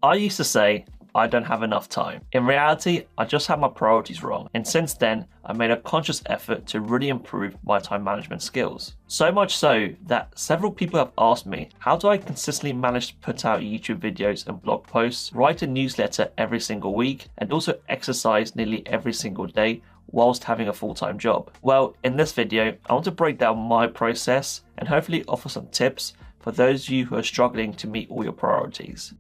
I used to say, I don't have enough time. In reality, I just have my priorities wrong. And since then, I made a conscious effort to really improve my time management skills. So much so that several people have asked me, how do I consistently manage to put out YouTube videos and blog posts, write a newsletter every single week, and also exercise nearly every single day whilst having a full-time job? Well, in this video, I want to break down my process and hopefully offer some tips for those of you who are struggling to meet all your priorities.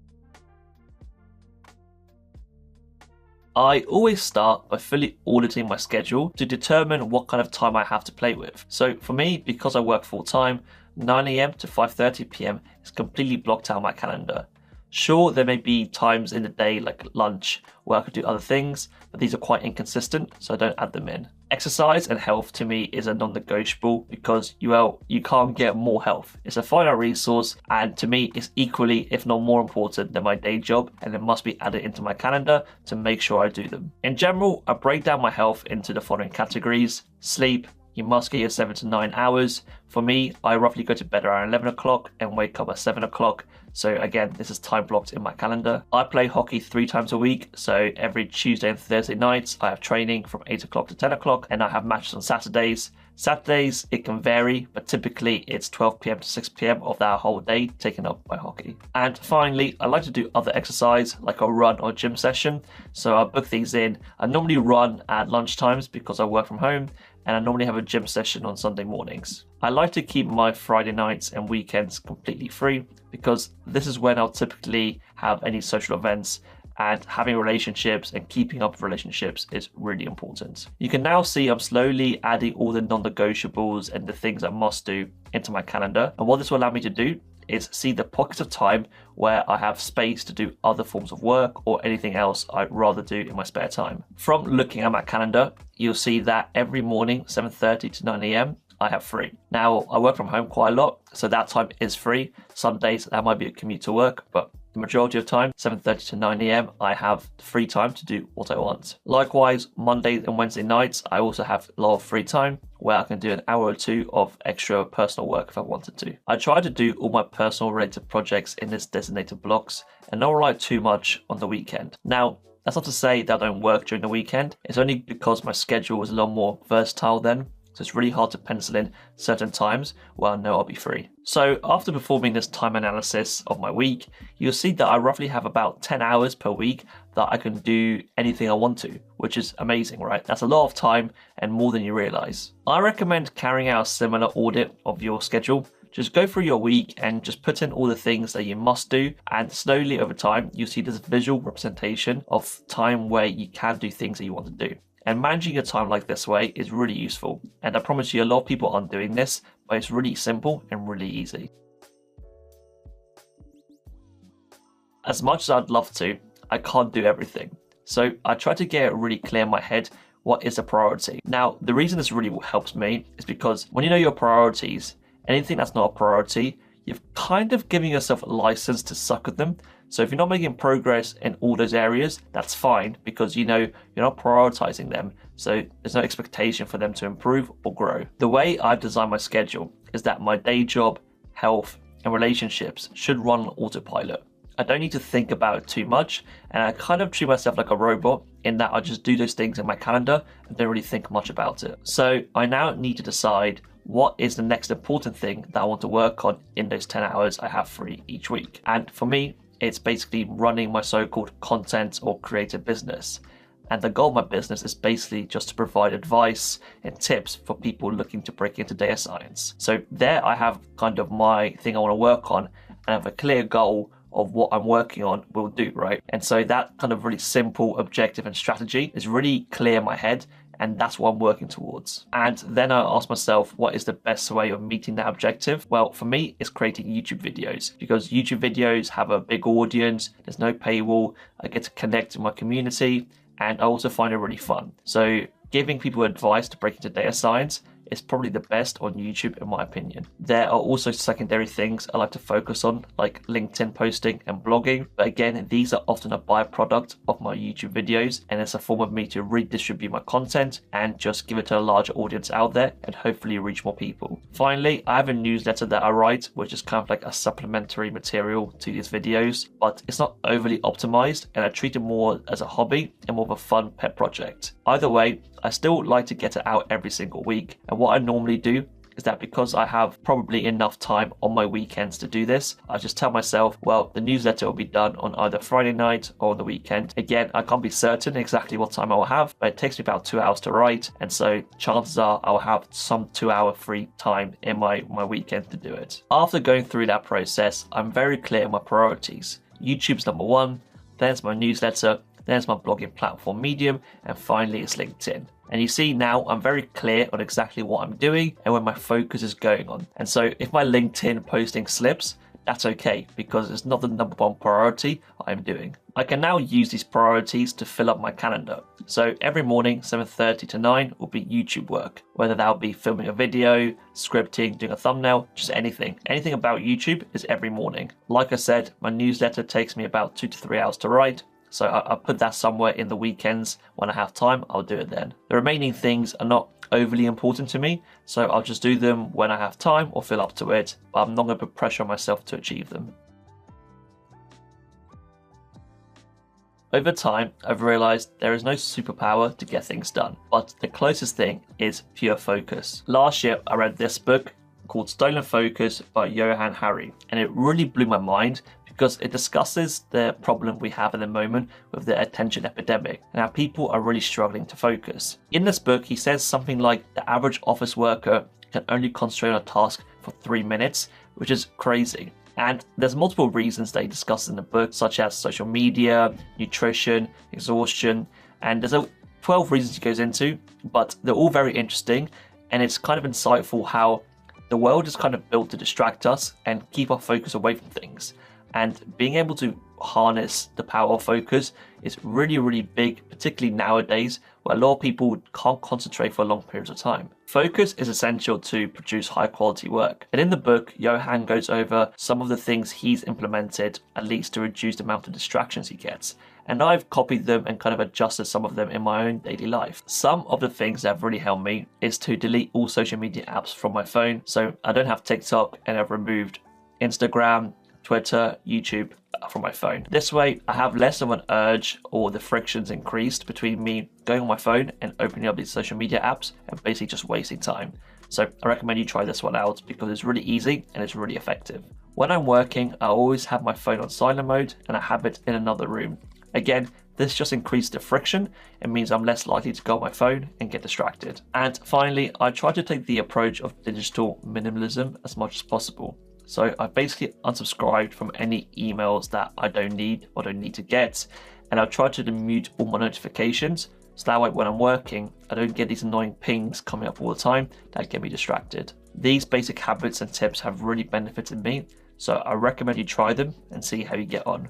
I always start by fully auditing my schedule to determine what kind of time I have to play with. So for me, because I work full time, 9 AM to 5:30 PM is completely blocked out my calendar. Sure, there may be times in the day like lunch where I could do other things, but these are quite inconsistent, so I don't add them in. Exercise and health to me is a non-negotiable because you can't get more health. It's a finite resource, and to me it's equally, if not more important than my day job, and it must be added into my calendar to make sure I do them. In general, I break down my health into the following categories: sleep. You must get your 7 to 9 hours. For me, I roughly go to bed around 11 o'clock and wake up at 7 o'clock. So again, this is time blocked in my calendar. I play hockey 3 times a week. So every Tuesday and Thursday nights, I have training from 8 o'clock to 10 o'clock, and I have matches on Saturdays. Saturdays, it can vary, but typically it's 12 PM to 6 PM of that whole day taken up by hockey. And finally, I like to do other exercise, like a run or gym session. So I book these in. I normally run at lunchtimes because I work from home, and I normally have a gym session on Sunday mornings. I like to keep my Friday nights and weekends completely free because this is when I'll typically have any social events, and having relationships and keeping up with relationships is really important. You can now see I'm slowly adding all the non-negotiables and the things I must do into my calendar. And what this will allow me to do is see the pockets of time where I have space to do other forms of work or anything else I'd rather do in my spare time. From looking at my calendar, you'll see that every morning, 7:30 to 9 AM, I have free. Now, I work from home quite a lot, so that time is free. Some days that might be a commute to work, but the majority of time, 7:30 to 9 AM, I have free time to do what I want. Likewise, Mondays and Wednesday nights, I also have a lot of free time where I can do an hour or two of extra personal work if I wanted to. I try to do all my personal related projects in this designated blocks and not rely too much on the weekend. Now, that's not to say that I don't work during the weekend. It's only because my schedule was a lot more versatile then. So it's really hard to pencil in certain times where I know I'll be free. So after performing this time analysis of my week, you'll see that I roughly have about 10 hours per week that I can do anything I want to, which is amazing, right? That's a lot of time and more than you realize. I recommend carrying out a similar audit of your schedule. Just go through your week and just put in all the things that you must do, and slowly over time, you'll see this visual representation of time where you can do things that you want to do. And managing your time like this way is really useful. And I promise you, a lot of people aren't doing this, but it's really simple and really easy. As much as I'd love to, I can't do everything. So I try to get it really clear in my head what is a priority. Now, the reason this really helps me is because when you know your priorities, anything that's not a priority, you've kind of given yourself a license to suck at them. So if you're not making progress in all those areas, that's fine because you know you're not prioritizing them. So there's no expectation for them to improve or grow. The way I've designed my schedule is that my day job, health, and relationships should run on autopilot. I don't need to think about it too much, and I kind of treat myself like a robot in that I just do those things in my calendar and don't really think much about it. So I now need to decide what is the next important thing that I want to work on in those 10 hours I have free each week. And for me, it's basically running my so-called content or creative business. And the goal of my business is basically just to provide advice and tips for people looking to break into data science. So there I have kind of my thing I want to work on, and I have a clear goal of what I'm working on will do, right? And so that kind of really simple objective and strategy is really clear in my head, and that's what I'm working towards. And then I ask myself, what is the best way of meeting that objective? Well, for me, it's creating YouTube videos, because YouTube videos have a big audience, there's no paywall, I get to connect with my community, and I also find it really fun. So giving people advice to break into data science is probably the best on YouTube in my opinion. There are also secondary things I like to focus on, like LinkedIn posting and blogging, but again, these are often a byproduct of my YouTube videos, and it's a form of me to redistribute my content and just give it to a larger audience out there and hopefully reach more people. Finally, I have a newsletter that I write, which is kind of like a supplementary material to these videos, but it's not overly optimized, and I treat it more as a hobby and more of a fun pet project. Either way, I still like to get it out every single week, and what I normally do is that because I have probably enough time on my weekends to do this, I just tell myself, well, the newsletter will be done on either Friday night or on the weekend. Again, I can't be certain exactly what time I will have, but it takes me about 2 hours to write, and so chances are I'll have some 2-hour free time in my weekend to do it. After going through that process, I'm very clear on my priorities. YouTube's number one, then it's my newsletter, then it's my blogging platform Medium, and finally it's LinkedIn. And you see now I'm very clear on exactly what I'm doing and where my focus is going on. And so if my LinkedIn posting slips, that's okay, because it's not the number one priority I'm doing. I can now use these priorities to fill up my calendar. So every morning, 7:30 to 9 will be YouTube work, whether that will be filming a video, scripting, doing a thumbnail, just anything. Anything about YouTube is every morning. Like I said, my newsletter takes me about 2 to 3 hours to write. So I'll put that somewhere in the weekends. When I have time, I'll do it then. The remaining things are not overly important to me, so I'll just do them when I have time or feel up to it, but I'm not going to put pressure on myself to achieve them. Over time, I've realized there is no superpower to get things done, but the closest thing is pure focus. Last year, I read this book called Stolen Focus by Johann Hari, and it really blew my mind because it discusses the problem we have at the moment with the attention epidemic and how people are really struggling to focus. In this book, he says something like the average office worker can only concentrate on a task for 3 minutes, which is crazy. And there's multiple reasons that he discusses in the book, such as social media, nutrition, exhaustion, and there's 12 reasons he goes into, but they're all very interesting, and it's kind of insightful how the world is kind of built to distract us and keep our focus away from things. And being able to harness the power of focus is really, really big, particularly nowadays where a lot of people can't concentrate for long periods of time. Focus is essential to produce high quality work. And in the book, Johann goes over some of the things he's implemented, at least to reduce the amount of distractions he gets. And I've copied them and kind of adjusted some of them in my own daily life. Some of the things that have really helped me is to delete all social media apps from my phone. So I don't have TikTok, and I've removed Instagram, Twitter, YouTube from my phone. This way, I have less of an urge or the frictions increased between me going on my phone and opening up these social media apps and basically just wasting time. So I recommend you try this one out because it's really easy and it's really effective. When I'm working, I always have my phone on silent mode and I have it in another room. Again, this just increases the friction. It means I'm less likely to go on my phone and get distracted. And finally, I try to take the approach of digital minimalism as much as possible. So I basically unsubscribed from any emails that I don't need or don't need to get, and I'll try to mute all my notifications so that way when I'm working, I don't get these annoying pings coming up all the time that get me distracted. These basic habits and tips have really benefited me, so I recommend you try them and see how you get on.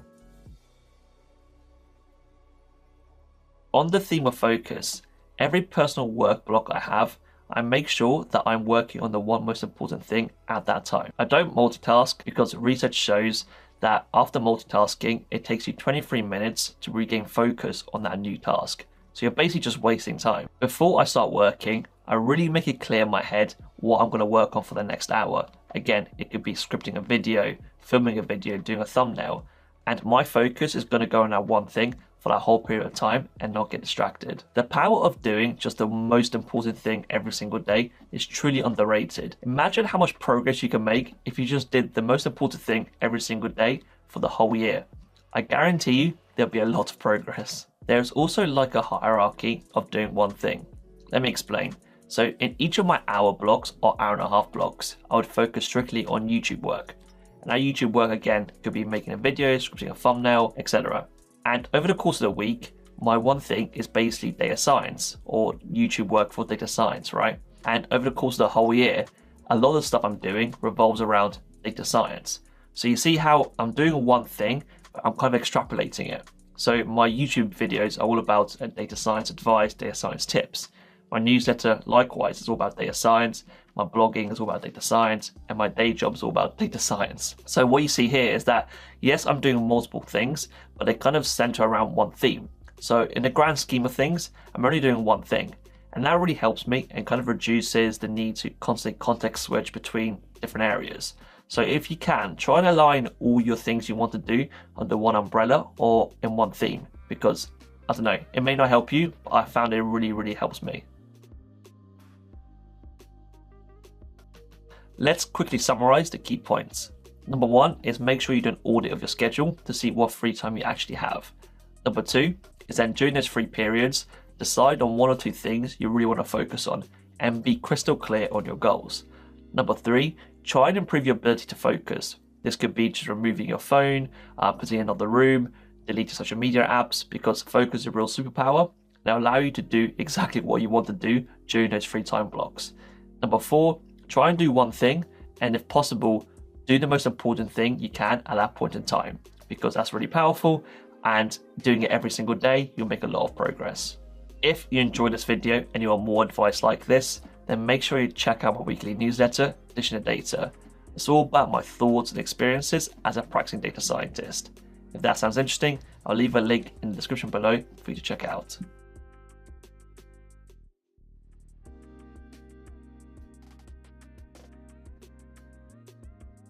On the theme of focus, every personal work block I have, I make sure that I'm working on the one most important thing at that time. I don't multitask because research shows that after multitasking, it takes you 23 minutes to regain focus on that new task. So you're basically just wasting time. Before I start working, I really make it clear in my head what I'm going to work on for the next hour. Again, it could be scripting a video, filming a video, doing a thumbnail, and my focus is going to go on that one thing for that whole period of time and not get distracted. The power of doing just the most important thing every single day is truly underrated. Imagine how much progress you can make if you just did the most important thing every single day for the whole year. I guarantee you there'll be a lot of progress. There's also like a hierarchy of doing one thing. Let me explain. So in each of my hour blocks or hour and a half blocks, I would focus strictly on YouTube work. And that YouTube work again could be making a video, scripting a thumbnail, etc. And over the course of the week, my one thing is basically data science or YouTube work for data science, right? And over the course of the whole year, a lot of the stuff I'm doing revolves around data science. So you see how I'm doing one thing, but I'm kind of extrapolating it. So my YouTube videos are all about data science advice, data science tips. My newsletter, likewise, is all about data science. My blogging is all about data science, and my day job is all about data science. So what you see here is that, yes, I'm doing multiple things, but they kind of center around one theme. So in the grand scheme of things, I'm only doing one thing. And that really helps me and kind of reduces the need to constantly context switch between different areas. So if you can, try and align all your things you want to do under one umbrella or in one theme, because I don't know, it may not help you, but I found it really helps me. Let's quickly summarize the key points. Number 1 is make sure you do an audit of your schedule to see what free time you actually have. Number 2 is then during those free periods, decide on 1 or 2 things you really want to focus on and be crystal clear on your goals. Number 3, try and improve your ability to focus. This could be just removing your phone, putting it in another room, deleting social media apps, because focus is a real superpower. They'll allow you to do exactly what you want to do during those free time blocks. Number 4, try and do one thing, and if possible, do the most important thing you can at that point in time, because that's really powerful, and doing it every single day, you'll make a lot of progress. If you enjoyed this video and you want more advice like this, then make sure you check out my weekly newsletter, Dishing the Data. It's all about my thoughts and experiences as a practicing data scientist. If that sounds interesting, I'll leave a link in the description below for you to check out.